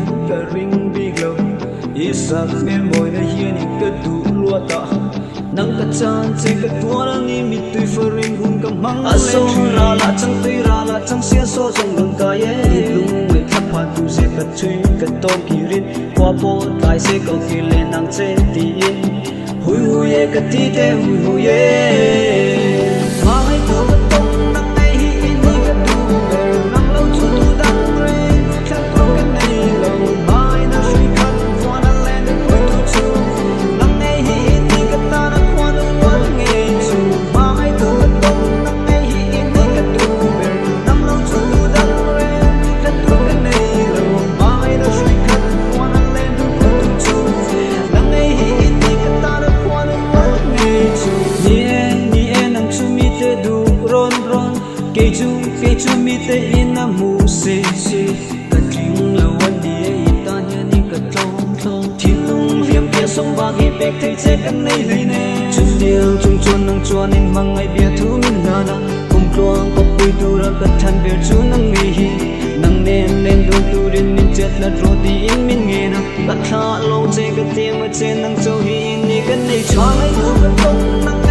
hiền cả ring big lâu isak men boy na hiền cả du lúa ta nang cả chan che cả tua na ni mi tui faring hun kam mang aso ra la chang tui ra la chang sia so chang lung ka ye lung me thap pha tu se cả chui cả to kirit qua po tai se ko ki le nang che ti hui hui ye cả ti te hui hui ye mai tu ka tong nang ai hi ni ka tu nang lo chu tu dang re khap ko ka nei lo mai na shui khat wanna land ku tu chu nang ai hi ni ka ta na kwan wan nge chu mai tu ka tong nang ai hi ni ka tu nang lo chu tu dang re khap ko ka nei lo mai na shui khat wanna land ku tu chu nang ai hi ni ka ta na kwan wan nge chu ni nang chu mi te du ron ron ke chu mi te in na mu se ka ting lo wan di e ta nya ni ka thong thi lung liam pia song ba gi bek thei che kan nei nei ne chun liang chung chuan nang chuan in mang ai bia thu min na na kum tluang ko pui tu ra ka than ber chu nang ngi hi nang nen du tu rin min chet na tro ti in min nge na ka thla lo che ka tiang ma che nang cho hi ni kan nei chwa ai du ka tong nang